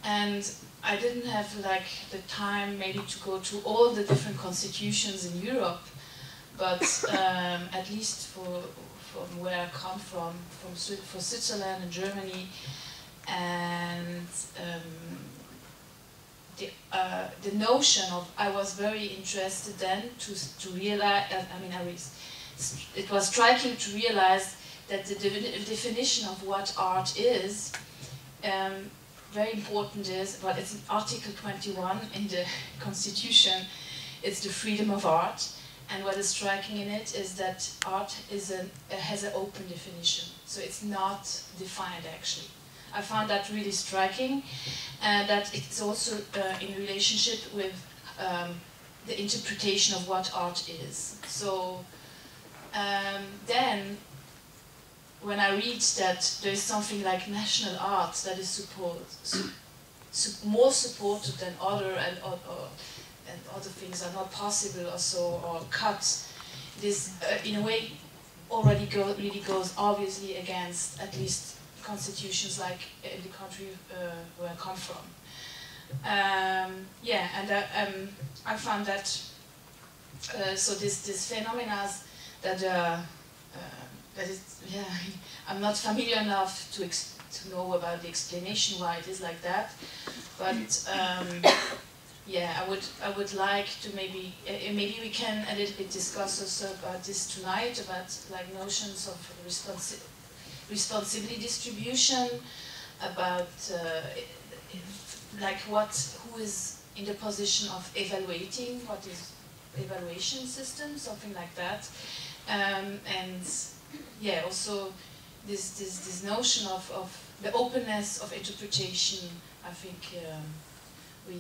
And I didn't have like the time maybe to go to all the different constitutions in Europe, but at least from where I come from for Switzerland and Germany, and the notion of, I was very interested then to realize, it was striking to realize that the definition of what art is, very important is, well, it's in Article 21 in the Constitution, it's the freedom of art, and what is striking in it is that art has an open definition, so it's not defined actually. I found that really striking, and that it's also in relationship with the interpretation of what art is. So then, when I read that there is something like national art that is more supported than other, and other things are not possible or so, or cut, this in a way already really goes obviously against at least constitutions like in the country where I come from. Yeah, and I found that so this phenomena that is, yeah, I'm not familiar enough to know about the explanation why it is like that, but yeah, I would like to maybe we can a little bit discuss also about this tonight, about like notions of responsibility distribution, about like who is in the position of evaluating, what is evaluation system, something like that, and yeah, also this notion of the openness of interpretation. I think we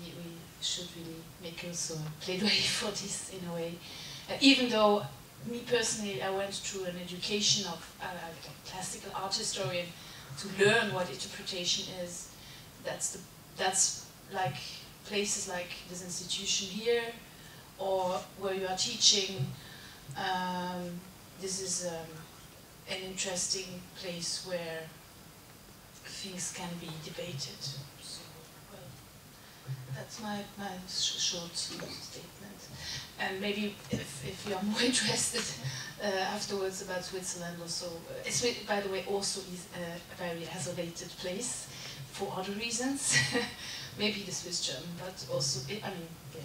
should really make also a plaidoyer for this in a way, even though me personally, I went through an education of classical art historian to learn what interpretation is. That's like places like this institution here, or where you are teaching. This is an interesting place where things can be debated. So, well, that's my short statement. And maybe if you are more interested afterwards about Switzerland also, by the way, also is a very isolated place for other reasons. Maybe the Swiss German, but also, I mean, yeah,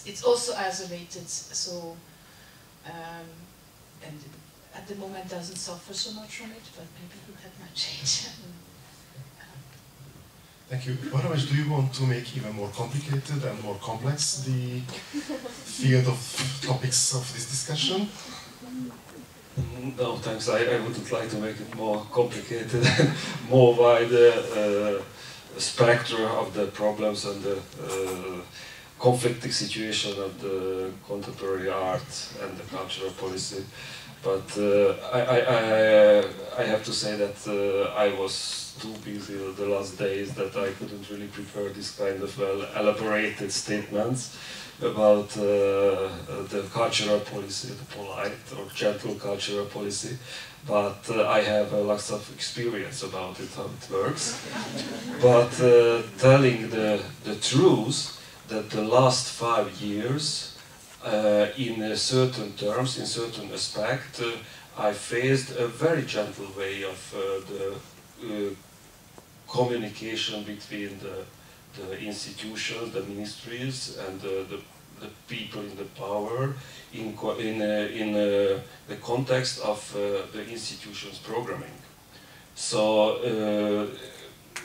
it's also isolated. So, and at the moment doesn't suffer so much from it, but maybe that might change. Thank you. Otherwise, do you want to make even more complicated and more complex the field of topics of this discussion? No, thanks. I wouldn't like to make it more complicated and more wide spectrum of the problems and the conflicting situation of the contemporary art and the cultural policy. But I have to say that I was too busy the last days that I couldn't really prepare this kind of elaborated statements about the cultural policy, the polite or gentle cultural policy. But I have lots of experience about it, how it works. But telling the truth that the last 5 years, in certain terms, in certain aspect, I faced a very gentle way of the communication between the institutions, the ministries, and the people in the power in the context of the institutions' programming. So,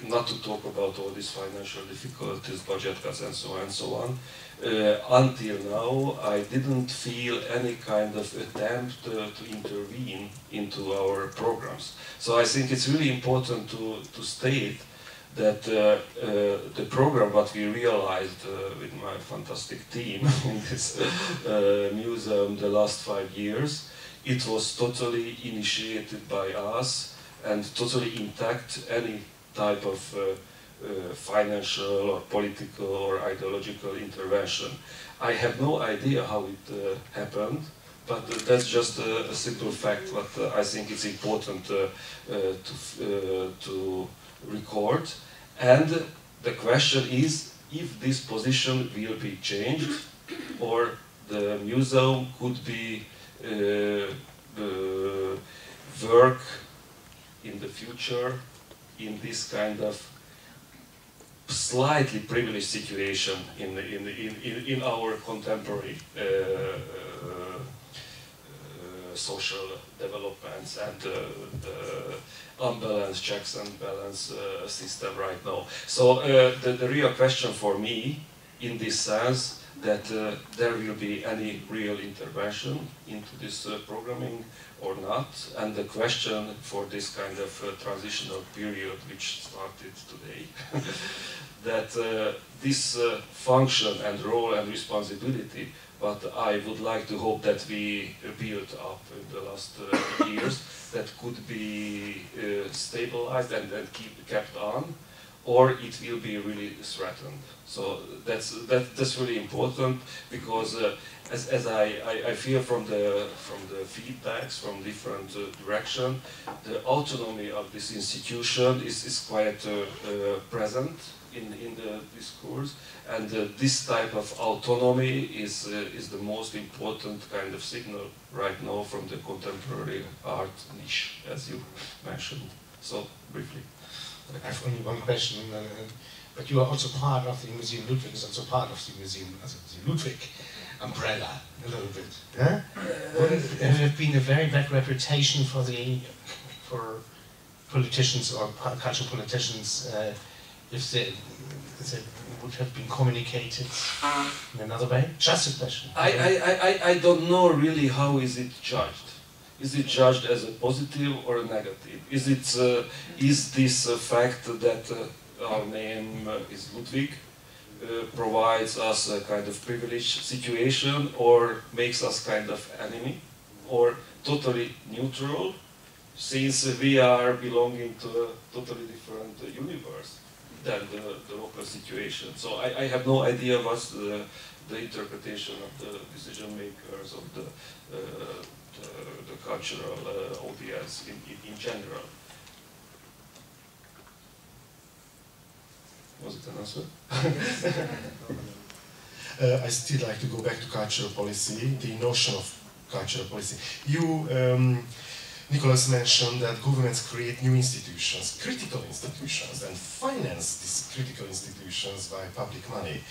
not to talk about all these financial difficulties, budget cuts, and so on. Until now, I didn't feel any kind of attempt to intervene into our programs. So I think it's really important to state that the program what we realized with my fantastic team in this museum the last 5 years, it was totally initiated by us and totally intact any type of financial or political or ideological intervention. I have no idea how it happened, but that's just a simple fact. But I think it's important to record. And the question is if this position will be changed, or the museum could be work in the future in this kind of slightly privileged situation in our contemporary social developments and the unbalanced checks and balance system right now. So the real question for me in this sense that there will be any real intervention into this programming or not, and the question for this kind of transitional period which started today, that this function and role and responsibility, but I would like to hope that we built up in the last years, that could be stabilized and kept on, or it will be really threatened. So that's really important, because as I feel from the feedbacks from different directions, the autonomy of this institution is quite present in the discourse, and this type of autonomy is the most important kind of signal right now from the contemporary art niche, as you mentioned. So briefly. I have only one question, but you are also part of the Museum Ludwig, is also part of the Museum, the Ludwig umbrella, a little bit. Huh? Wouldn't it have been a very bad reputation for politicians or cultural politicians if they would have been communicated in another way? Just a question. I don't know really how is it judged. Is it judged as a positive or a negative? Is this a fact that our name is Ludwig provides us a kind of privileged situation, or makes us kind of enemy, or totally neutral, since we are belonging to a totally different universe than the local situation? So I have no idea what's the interpretation of the decision makers, of the cultural audience in general. Was it an answer? I still like to go back to cultural policy, the notion of cultural policy. You, Nicholas, mentioned that governments create new institutions, critical institutions, and finance these critical institutions by public money.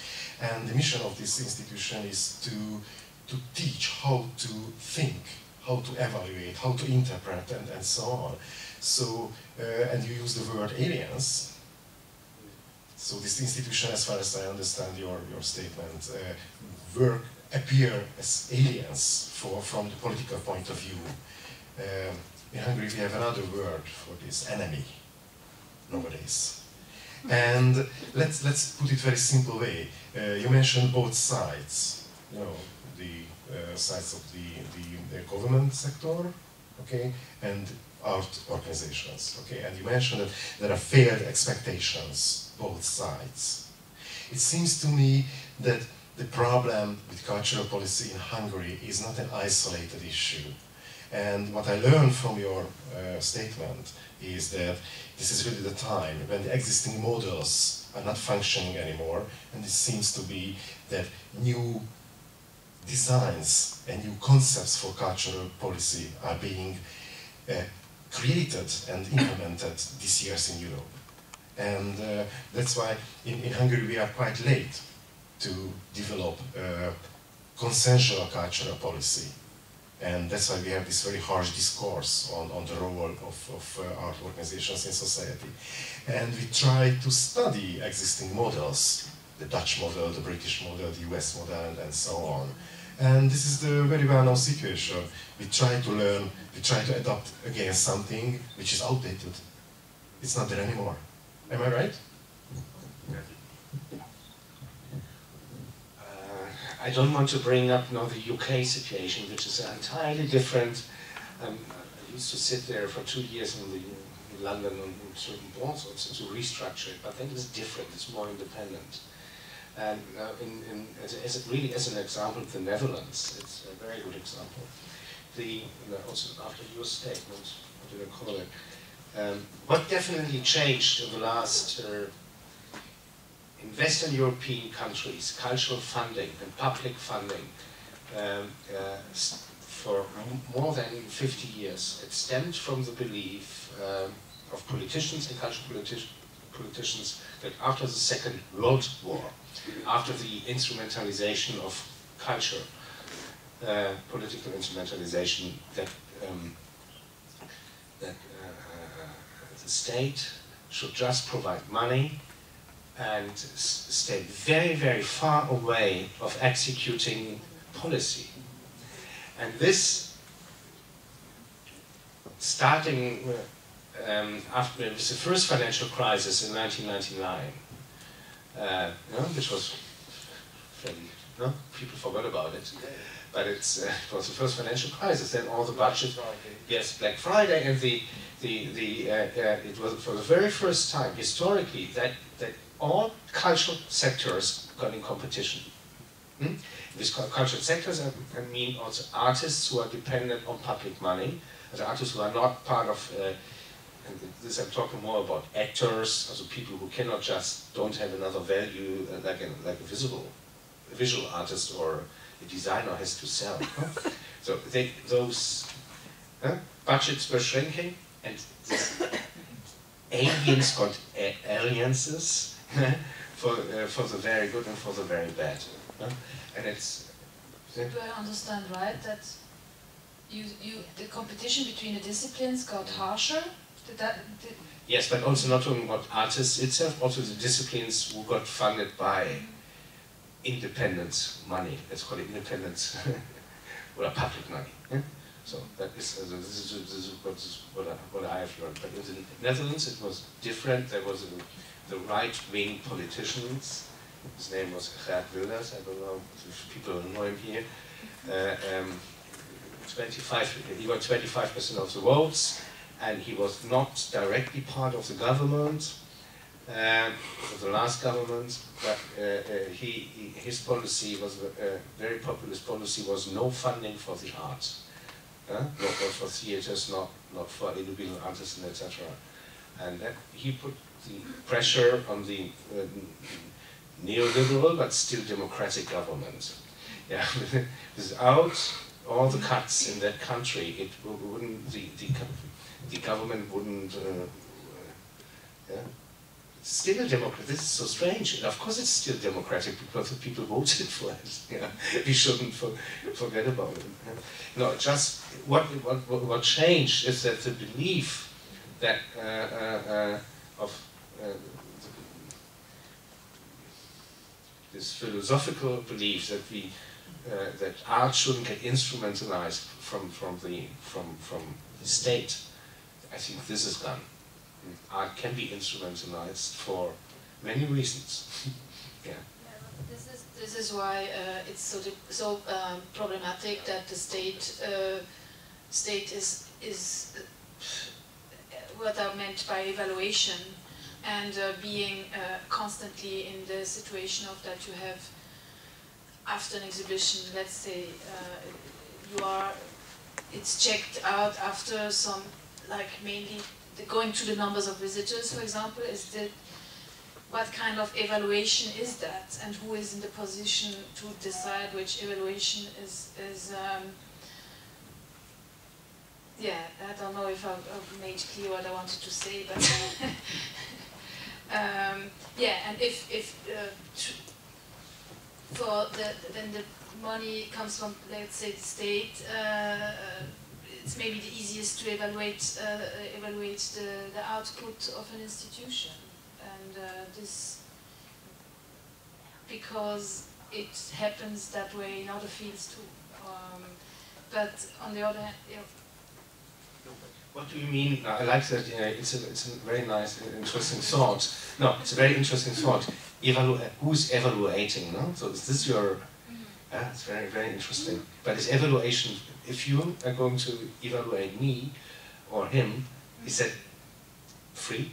And the mission of this institution is to teach how to think, how to evaluate, how to interpret, and so on. So, and you use the word aliens. So this institution, as far as I understand your statement, appear as aliens from the political point of view. In Hungary we have another word for this, enemy, nowadays. And let's put it very simple way. You mentioned both sides, you know, the sides of the government sector, okay, and art organizations, okay, and you mentioned that there are failed expectations, both sides. It seems to me that the problem with cultural policy in Hungary is not an isolated issue. And what I learned from your statement is that this is really the time when the existing models are not functioning anymore, and it seems to be that new designs and new concepts for cultural policy are being created and implemented these years in Europe. And that's why in Hungary we are quite late to develop consensual cultural policy. And that's why we have this very harsh discourse on the role of art organizations in society. And we try to study existing models, the Dutch model, the British model, the US model, and so on. And this is the very well-known situation. We try to learn, we try to adapt against something which is outdated. It's not there anymore. Am I right? I don't want to bring up now the UK situation, which is entirely different. I used to sit there for 2 years in London on certain boards also to restructure it, but then it's different, it's more independent. And as an example, the Netherlands, it's a very good example. Also after your statement, what did I call it? What definitely changed in the last Western European countries, cultural funding and public funding for more than 50 years, it stemmed from the belief of politicians and cultural politicians that after the Second World War, after the instrumentalization of culture, political instrumentalization, that the state should just provide money and stay very, very far away of executing policy. And this, starting after the first financial crisis in 1999, which was fairly, people forgot about it, but it was the first financial crisis. Then all the budget, yes, Black Friday, and it was for the very first time historically that all cultural sectors got in competition. These cultural sectors, I mean also artists who are dependent on public money, and artists who are not part of, and this I'm talking more about actors, also people who cannot just, don't have another value like a visual artist or a designer has to sell. So those budgets were shrinking, and aliens got alliances for the very good and for the very bad. And it's. Do I understand right that the competition between the disciplines got harsher? Yes, but also not only about artists itself, also the disciplines who got funded by independent money. Let's call it independent or public money. Yeah? So that is this is what I have learned. But in the Netherlands, it was different. There was the right-wing politicians. His name was Geert Wilders. I don't know if people know him here. He got 25% of the votes, and he was not directly part of the government, the last government. But his policy was a very populist policy. Was no funding for the arts, not for theaters, not for individual artists, etc. And that he put the pressure on the neoliberal but still democratic government. Yeah, without all the cuts in that country, it wouldn't. The government wouldn't. Yeah. It's still a democracy. This is so strange. And of course, it's still democratic because the people voted for it. Yeah. We shouldn't forget about it. Yeah. No, just what changed is that the belief that this philosophical belief that that art shouldn't get instrumentalized from the state. I think this is gone. Art can be instrumentalized for many reasons. Yeah. This is why it's so problematic that the state is what I meant by evaluation, and being constantly in the situation of that you have, after an exhibition, let's say, it's checked out after some, like mainly going to the numbers of visitors, for example, what kind of evaluation is that, and who is in the position to decide which evaluation is yeah, I don't know if I've made clear what I wanted to say, but yeah, and if then the money comes from, let's say, the state, it's maybe the easiest to evaluate the output of an institution, and this because it happens that way in other fields too. But on the other hand, yeah. What do you mean? I like that. It's a very nice, interesting thought. No, it's a very interesting thought. Who's evaluating? No, so is this your? It's very, very interesting. But is evaluation? If you are going to evaluate me or him, is that free?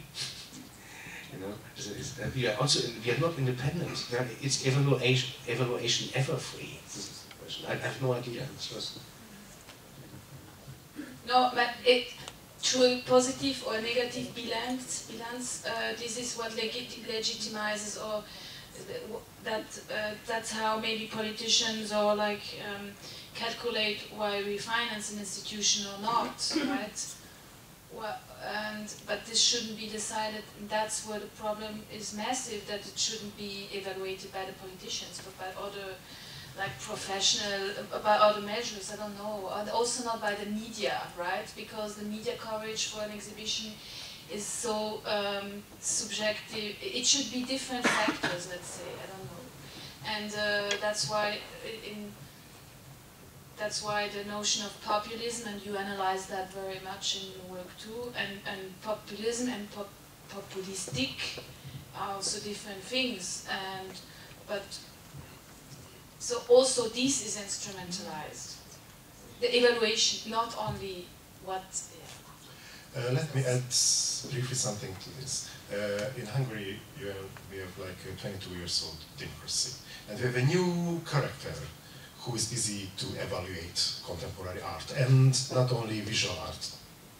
You know, we are not independent. Is evaluation ever free? This is the question. I have no idea. No, but through positive or negative balance, this is what legitimizes or that's how maybe politicians or like calculate why we finance an institution or not, right? Well, but this shouldn't be decided. That's where the problem is massive. That it shouldn't be evaluated by the politicians, but by other, like professional, by other measures. I don't know, and also not by the media, right? Because the media coverage for an exhibition is so subjective. It should be different factors. Let's say, I don't know, and that's why that's why the notion of populism, and you analyze that very much in your work too, and populism and populistic are also different things, but so also this is instrumentalized. The evaluation, not only what. Yeah. Let me add briefly something to this. In Hungary, we have like a 22 years old democracy, and we have a new character who is busy to evaluate contemporary art, and not only visual art,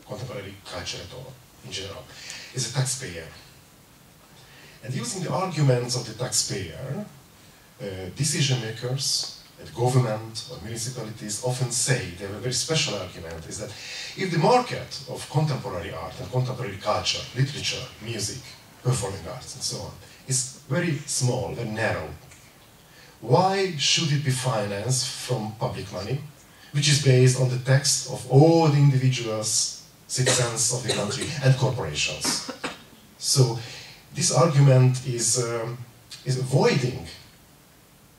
contemporary culture at all, in general, is a taxpayer. And using the arguments of the taxpayer, decision makers at government or municipalities often say, they have a very special argument, is that if the market of contemporary art and contemporary culture, literature, music, performing arts and so on, is very small, very narrow, why should it be financed from public money, which is based on the tax of all the individuals, citizens of the country, and corporations? So this argument is avoiding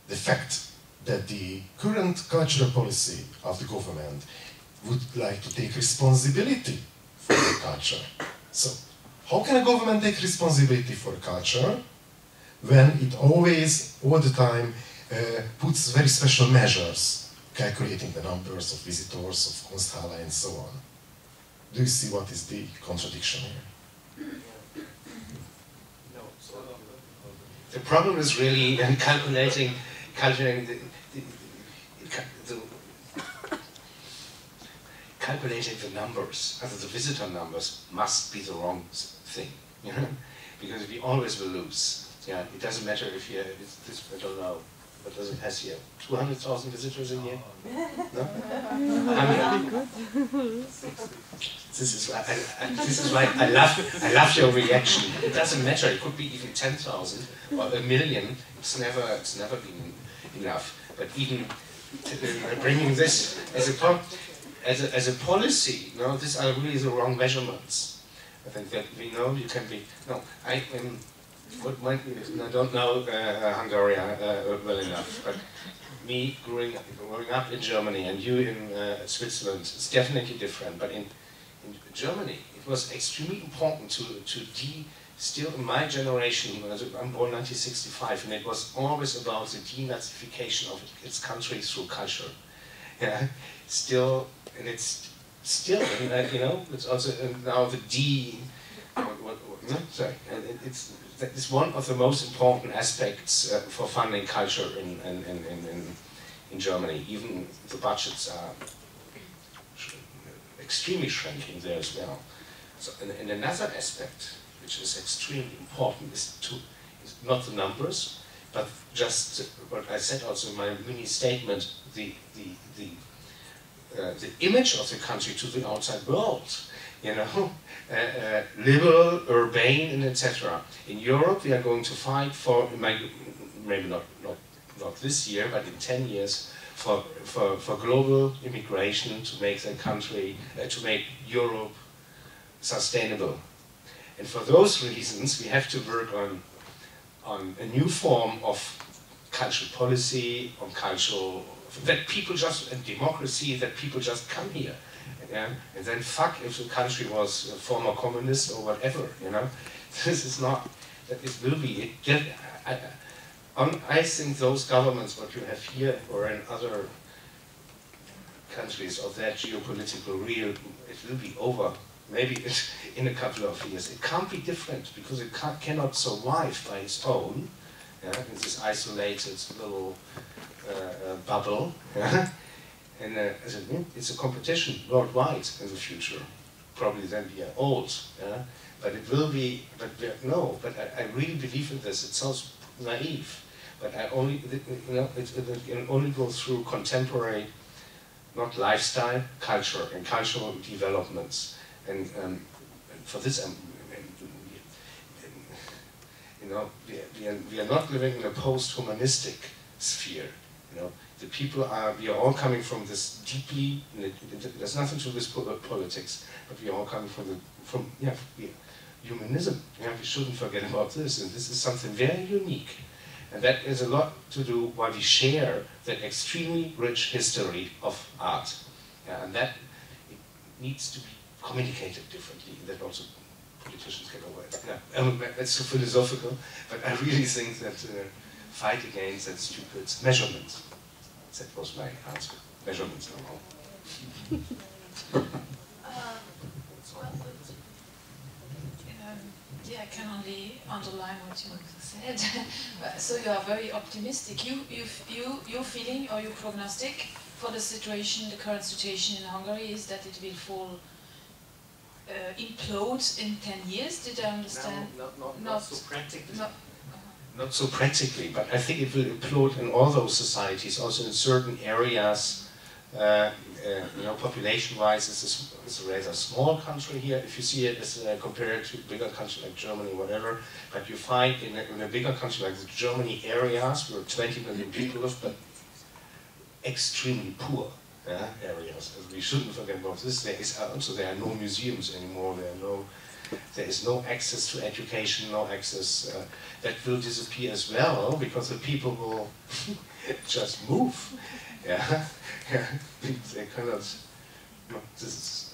the fact that the current cultural policy of the government would like to take responsibility for the culture. So how can a government take responsibility for culture when it always, all the time, puts very special measures, calculating the numbers of visitors, of Kunsthalle, and so on? Do you see what is the contradiction here? The problem is really in calculating the numbers, the visitor numbers, must be the wrong thing, you know? Because we always will lose. Yeah, it doesn't matter if you have this, I don't know, what does it has here? 200,000 visitors a year? No? This is why I love your reaction. It doesn't matter. It could be even 10,000 or a million. It's never been enough. But even bringing this as a policy, no, these are really the wrong measurements. I think that we know you can be. No, I don't know Hungary well enough, but me growing up in Germany and you in Switzerland, it's definitely different. But in Germany, it was extremely important to still in my generation, I'm born 1965, and it was always about the denazification of its country through culture. Yeah, still, and it's still, you know, it's also now the it's one of the most important aspects for funding culture in Germany. Even the budgets are extremely shrinking there as well. So, and another aspect, which is extremely important, is not the numbers, but just what I said also in my mini statement, the image of the country to the outside world. You know, liberal, urbane, and etc. In Europe, we are going to fight for, maybe not this year, but in 10 years, for global immigration to make the country, to make Europe sustainable. And for those reasons, we have to work on a new form of cultural policy, on cultural, that people just, and democracy, that people just come here. Yeah? And then fuck if the country was a former communist or whatever, you know. This is not, that it will be. I think those governments, what you have here or in other countries of that geopolitical real, it will be over. Maybe in a couple of years. It can't be different because it cannot survive by its own, yeah, in this isolated little bubble. Yeah? And it's a competition worldwide in the future. Probably then we are old, yeah? But it will be. But I really believe in this. It sounds naive. But I only, you know, it can only go through contemporary, not lifestyle, culture and cultural developments. And for this, you know, we are not living in a post-humanistic sphere. You know, the people are, we are all coming from this deeply, there's nothing to this politics, but we are all coming from humanism. Yeah, we shouldn't forget about this, and this is something very unique. And that has a lot to do why we share that extremely rich history of art. Yeah, and that it needs to be communicated differently, and that also politicians get away. Yeah, that's too philosophical, but I really think that fight against that stupid measurement. That was my answer. Measurements are wrong. Yeah, I can only underline what you said. So you are very optimistic. Your feeling or your prognostic for the situation, the current situation in Hungary, is that it will fall, implode in 10 years. Did I understand? No, not so practically. Not so practically, but I think it will implode in all those societies, also in certain areas. You know, population-wise, it's a rather small country here. If you see it as compared to a bigger country like Germany, whatever, but you find in a bigger country like Germany, areas where 20 million people live, but extremely poor areas. And we shouldn't forget about this. There are no museums anymore. There is no access to education, no access. That will disappear as well because the people will just move. Yeah, they cannot. No, this is.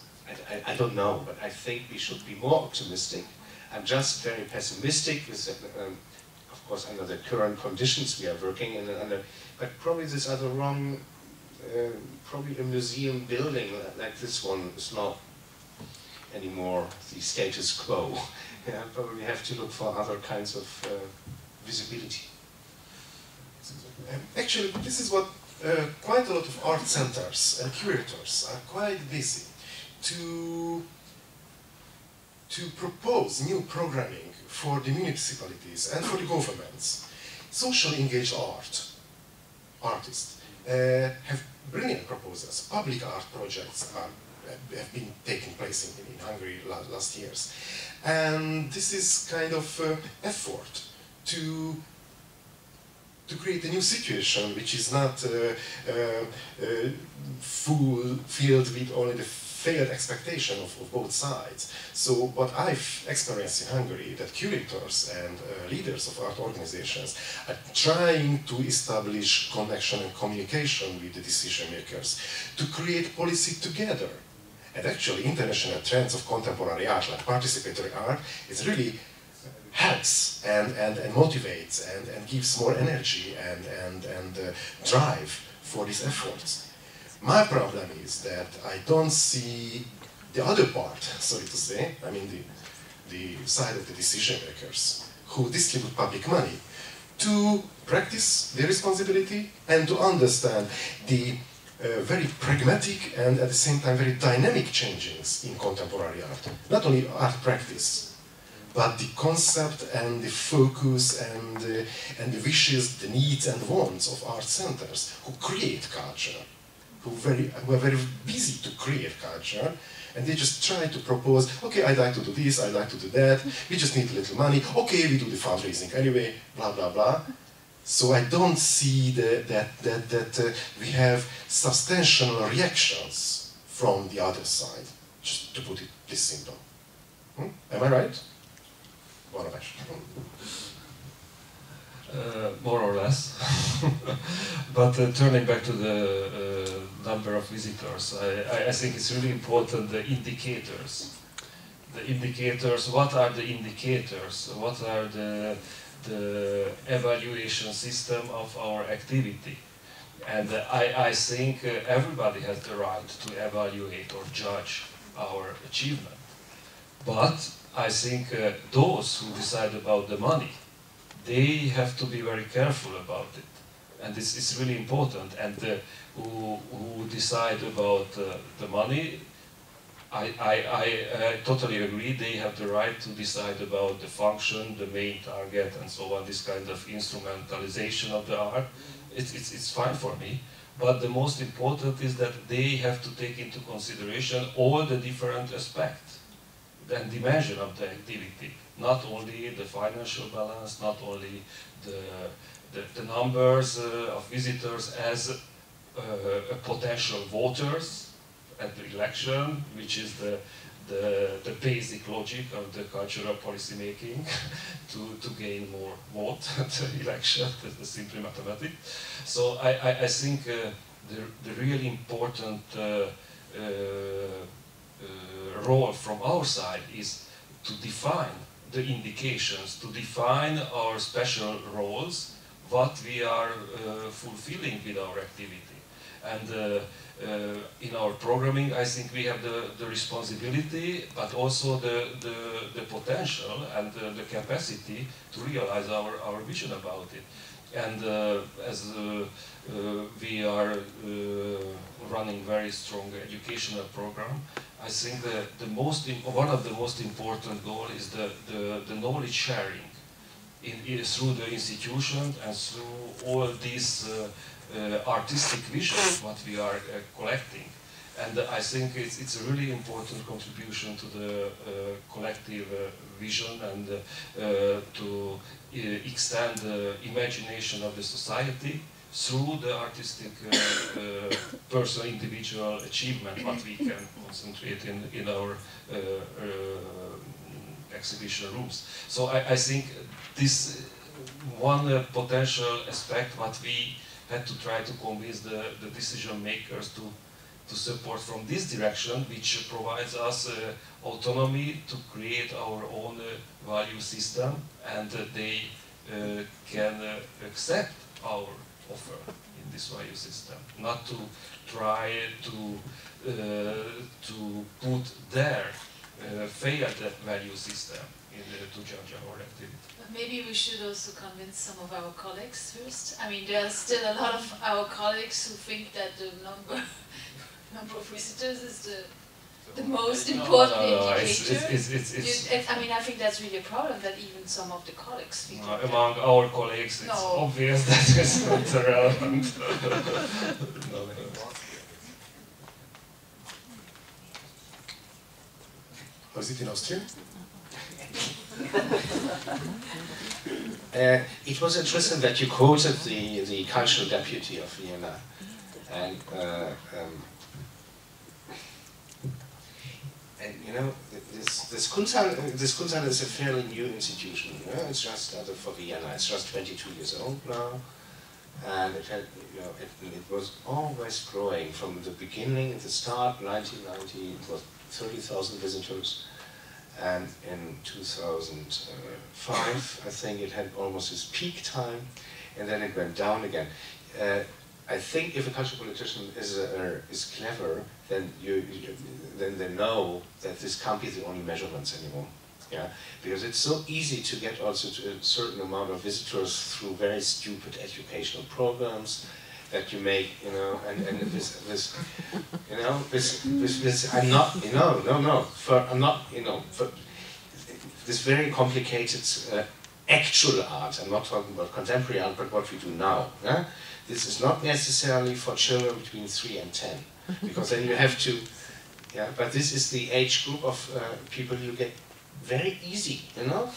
I don't know, but I think we should be more optimistic. I'm just very pessimistic with, of course, under the current conditions we are working in. But probably these are the wrong. Probably a museum building like this one is not anymore the status quo. Yeah, probably have to look for other kinds of visibility. Actually, this is what quite a lot of art centers and curators are quite busy to propose new programming for the municipalities and for the governments. Socially engaged artists have brilliant proposals. Public art projects have been taking place in Hungary last years. And this is kind of effort to create a new situation which is not filled with only the failed expectation of both sides. So what I've experienced in Hungary, that curators and leaders of art organizations are trying to establish connection and communication with the decision makers to create policy together. And actually international trends of contemporary art, like participatory art, is really helps and motivates and gives more energy and drive for these efforts. My problem is that I don't see the other part, sorry to say, I mean the side of the decision makers who distribute public money to practice their responsibility and to understand the very pragmatic and at the same time very dynamic changes in contemporary art. Not only art practice, but the concept and the focus and the wishes, the needs and wants of art centers who create culture, who are very busy to create culture, and they just try to propose, okay, I'd like to do this, I'd like to do that, we just need a little money, okay, we do the fundraising anyway, blah, blah, blah. So I don't see that we have substantial reactions from the other side, just to put it this simple. Am I right? More or less. More or less. But turning back to the number of visitors, I think it's really important, the indicators. The indicators, what are the indicators? What are the evaluation system of our activity? And I think everybody has the right to evaluate or judge our achievement. But I think those who decide about the money, they have to be very careful about it. And this is really important. And who decide about the money, I totally agree. They have the right to decide about the function, the main target, and so on. This kind of instrumentalization of the art, it's fine for me. But the most important is that they have to take into consideration all the different aspects and dimension of the activity. Not only the financial balance, not only the numbers of visitors as potential voters at the election, which is the basic logic of the cultural policy making to gain more vote at the election. That's simply mathematics. So I think the really important role from our side is to define the indications, to define our special roles, what we are fulfilling with our activity. And in our programming, I think we have the responsibility, but also the potential and the capacity to realize our vision about it. And as we are running very strong educational program, I think one of the most important goals is the knowledge sharing through the institution and through all these artistic visions what we are collecting. And I think it's a really important contribution to the collective vision and to extend the imagination of the society through the artistic personal individual achievement what we can concentrate in our exhibition rooms. So I think this one potential aspect what we had to try to convince the decision makers to support from this direction, which provides us autonomy to create our own value system, and they can accept our offer in this value system, not to try to put their failed value system to judge our activity. But maybe we should also convince some of our colleagues first. I mean, there are still a lot of our colleagues who think that the number of visitors is the most important indicator. I mean, I think that's really a problem that even some of the colleagues think. Among our colleagues, it's obvious that it's not relevant. How is it in Austria? It was interesting that you quoted the cultural deputy of Vienna, and you know, this Kulturált is a fairly new institution. You know? It's just started for Vienna. It's just 22 years old now, and it had, you know, it was always growing from the beginning. At the start, 1990, it was 30,000 visitors. And in 2005, I think it had almost its peak time, and then it went down again. I think if a cultural politician is clever, then then they know that this can't be the only measurements anymore. Yeah, because it's so easy to get also to a certain amount of visitors through very stupid educational programs that you make, you know, and this, you know, this, I'm not, you know, I'm not, you know, for this very complicated actual art. I'm not talking about contemporary art, but what we do now. Yeah? This is not necessarily for children between 3 and 10, because then you have to, yeah, but this is the age group of people you get very easy, you know?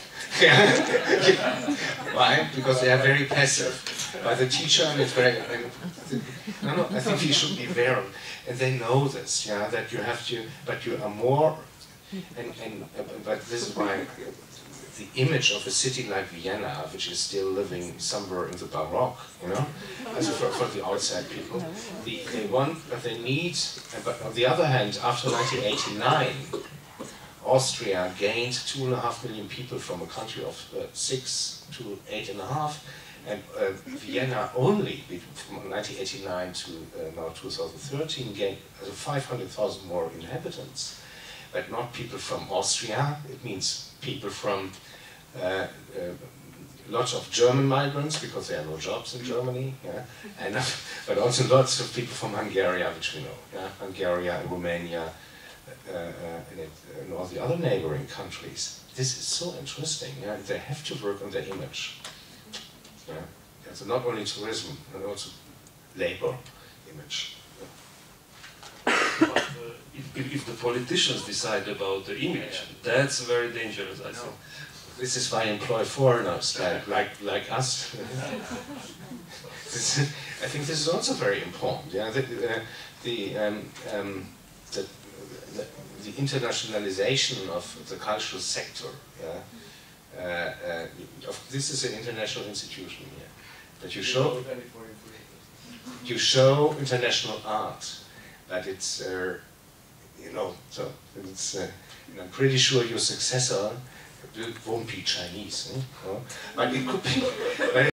Why? Because they are very passive. By the teacher, and it's very, no, I think you should be there. And they know this, yeah, that you have to, but you are more, but this is why the image of a city like Vienna, which is still living somewhere in the Baroque, you know, as for the outside people, they want, but they need, but on the other hand, after 1989, Austria gained 2.5 million people from a country of 6 to 8.5, and Vienna only, from 1989 to now 2013, gained 500,000 more inhabitants. But not people from Austria, it means people from lots of German migrants, because there are no jobs in Germany, yeah? And, but also lots of people from Hungary, which we know, yeah? Hungary, Romania, in all the other neighboring countries. This is so interesting. Yeah? They have to work on their image. Yeah? Yeah, so not only tourism, but also labor image. But if the politicians decide about the image, that's very dangerous, I think. This is why I employ foreigners like us. I think this is also very important. Yeah, the internationalization of the cultural sector. This is an international institution here, but you show international art, but it's you know, so it's I'm pretty sure your successor won't be Chinese, but it could be.